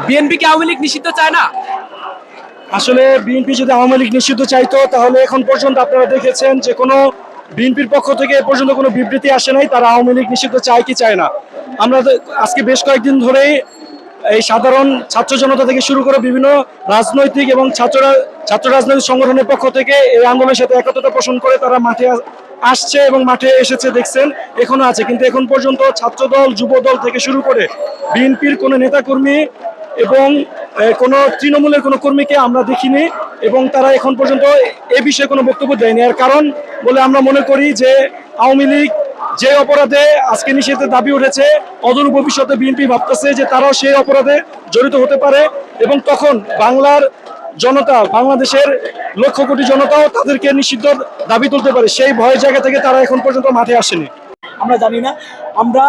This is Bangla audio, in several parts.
বিএনপি কি আওয়ামী লীগ নিষিদ্ধ চায় না? আসলে বিএনপি যদি আওয়ামী লীগ নিষিদ্ধ চাইতো তাহলে এখন পর্যন্ত আপনারা দেখেছেন যে কোনো বিএনপির পক্ষ থেকে এ পর্যন্ত কোনো বিবৃতি আসে নাই তারা আওয়ামী লীগ নিষিদ্ধ চায় কি চায় না। আমরা আজকে বেশ কয়েকদিন ধরেই এই সাধারণ ছাত্র জনতা থেকে শুরু করে বিভিন্ন রাজনৈতিক এবং ছাত্র রাজনৈতিক সংগঠনের পক্ষ থেকে এই আন্দোলনের সাথে একত্রতা পোষণ করে তারা মাঠে আসছে এবং মাঠে এসেছে, দেখছেন এখনো আছে। কিন্তু এখন পর্যন্ত ছাত্রদল যুবদল থেকে শুরু করে বিএনপির কোনো নেতাকর্মী এবং কোনো তৃণমূলের কোনো কর্মীকে আমরা দেখিনি এবং তারা এখন পর্যন্ত এ বিষয়ে কোনো বক্তব্য দেয়নি। এর কারণ বলে আমরা মনে করি যে আওয়ামী লীগ যে অপরাধে আজকে নিষেধের দাবি উঠেছে, অদূর ভবিষ্যতে বিএনপি ভাবতেছে যে তারাও সেই অপরাধে জড়িত হতে পারে এবং তখন বাংলার জনতা, বাংলাদেশের লক্ষ কোটি জনতাও তাদেরকে নিষিদ্ধ দাবি তুলতে পারে। সেই ভয়ের জায়গা থেকে তারা এখন পর্যন্ত মাঠে আসেনি। আমরা জানি না, আমরা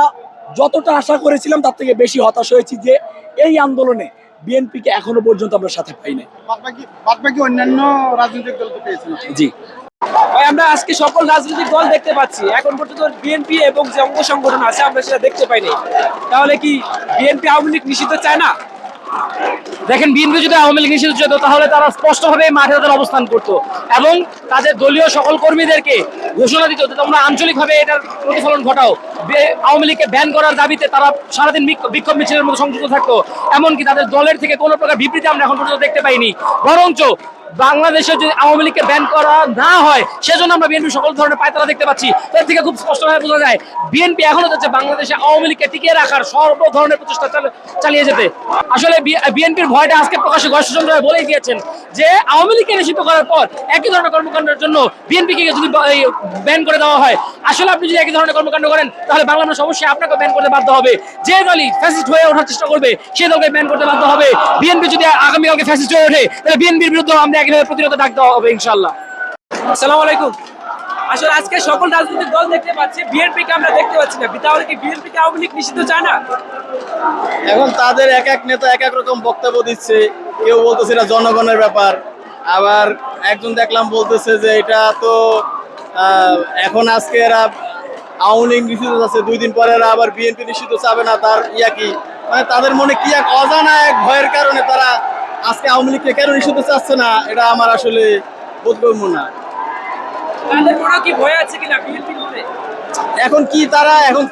যতটা আশা করেছিলাম তার থেকে বেশি হতাশ হয়েছি যে এই আন্দোলনে বিএনপিকে এখনো পর্যন্ত আমরা সাথে পাই নাই। বাদবাকি অন্যান্য রাজনৈতিক দল তো পেয়েছেন। জি ভাই, আমরা আজকে সকল রাজনৈতিক দল দেখতে পাচ্ছি, এখন পর্যন্ত বিএনপি এবং যে অঙ্গ সংগঠন আছে আমরা সেটা দেখতে পাইনি। তাহলে কি বিএনপি আওয়ামী লীগ নিষিদ্ধ চায় না? দেখেন, বিএনপি যদি আওয়ামী লীগ নিষিদ্ধ যেত তাহলে তারা স্পষ্টভাবে মাঠে তাদের অবস্থান করতো এবং তাদের দলীয় সকল কর্মীদেরকে ঘোষণা দিত যে তোমরা আঞ্চলিকভাবে এটার প্রতিফলন ঘটাও। আওয়ামী লীগকে ব্যান করার দাবিতে তারা সারাদিন বিক্ষোভ মিছিলের মধ্যে সংযুক্ত থাকতো। এমনকি তাদের দলের থেকে কোনো প্রকার বিবৃতি আমরা এখন পর্যন্ত দেখতে পাইনি। বরঞ্চ বাংলাদেশে যদি আওয়ামী লীগকে ব্যান করা না হয় সেজন্য আমরা বিএনপি সকল ধরনের পায়তারা দেখতে পাচ্ছি। এর থেকে খুব স্পষ্টভাবে বোঝা যায় বিএনপি এখনো যাচ্ছে বাংলাদেশে আওয়ামী লীগকে টিকিয়ে রাখার সর্ব ধরনের প্রচেষ্টা চালিয়ে যেতে। আসলে বিএনপির ভয়টা আজকে প্রকাশ্যে ঘোষণা বলেই দিয়েছেন যে আওয়ামী লীগকে নিষিদ্ধ করার পর একই ধরনের কর্মকাণ্ডের জন্য বিএনপিকে যদি ব্যান করে দেওয়া হয়, আসলে আপনি যদি একই ধরনের কর্মকাণ্ড করেন তাহলে বাংলা মানুষ অবশ্যই আপনাকে ব্যান করতে বাধ্য হবে। যে দলই ফ্যাসিস্ট হয়ে ওঠার চেষ্টা করবে সেই দলকে ব্যান করতে বাধ্য হবে। বিএনপি যদি আগামীকালকে ফ্যাসিস্ট হয়ে ওঠে তাহলে বিএনপির বিরুদ্ধে আমরা একইভাবে প্রতিরোধ ডাক দেওয়া হবে ইনশাআল্লাহ। আসসালামু আলাইকুম। আসলে আজকে সকল রাজনৈতিক দল দেখতে পাচ্ছি, বিএনপিকে আমরা দেখতে পাচ্ছি না। তাহলে কি বিএনপিকে আওয়ামী লীগ নিষিদ্ধ চায় না? এখন তাদের এক এক নেতা এক এক রকম বক্তব্য দিচ্ছে। কেউ বলতেছে এটা জনগণের ব্যাপার, আবার একজন দেখলাম বলতেছে যে এটা তো এখন আজকে এরা আওয়ামী লীগ নিষিদ্ধ আছে, 2 দিন পরে এরা আবার বিএনপি নিষিদ্ধ চাবে না। তার কি মানে তাদের মনে কি এক অজানা এক ভয়ের কারণে তারা আজকে আওয়ামী লীগকে কেন নিষিদ্ধ চাচ্ছে না, এটা আমার আসলে বোধগম্য না। তাদের মনে কি ভয় আছে কিনা বিএনপির মনে? এখন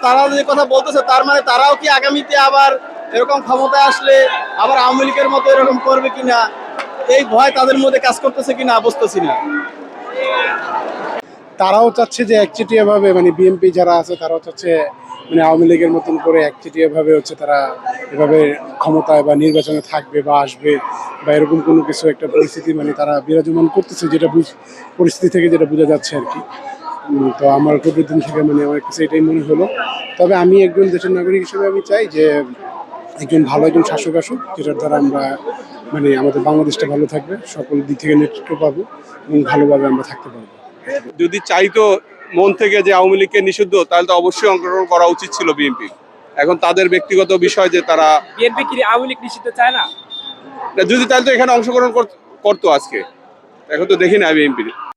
তারা যে কথা বলতেছে তার মানে তারাও কি আগামীতে আবার এরকম ক্ষমতায় আসলে আবার আওয়ামী লীগের মতো এরকম করবে কিনা, এই ভয় তাদের মধ্যে কাজ করতেছে কিনা বুঝতেছি না। তারাও চাচ্ছে যে একচেটিয়া ভাবে, মানে বিএনপি যারা আছে তারাও চাচ্ছে মানে আওয়ামী লীগের মতন করে একচেটিয়া ভাবে হচ্ছে তারা এভাবে ক্ষমতায় বা নির্বাচনে থাকবে বা আসবে বা এরকম কোনো কিছু একটা পরিস্থিতি মানে তারা বিরাজমান করতেছে, যেটা পরিস্থিতি থেকে যেটা বোঝা যাচ্ছে আর কি। তো আমার প্রতিদিন থেকে মানে আমার কাছে এটাই মনে হলো। তবে আমি একজন দেশের নাগরিক হিসেবে আমি চাই যে একজন ভালো একজন শাসক আসুক, যেটার দ্বারা আমরা মানে আমাদের বাংলাদেশটা ভালো থাকবে, সকল দিক থেকে নেতৃত্ব পাবো এবং ভালোভাবে আমরা থাকতে পারবো। যদি চাইতো মন থেকে যে আওয়ামী লীগকে নিষিদ্ধ, তাহলে তো অবশ্যই অংশগ্রহণ করা উচিত ছিল বিএনপি। এখন তাদের ব্যক্তিগত বিষয় যে তারা বিএনপি কি আওয়ামী লীগ নিষিদ্ধ চায় না? যদি তাহলে তো এখানে অংশগ্রহণ করতো আজকে। এখন তো দেখি না বিএনপি।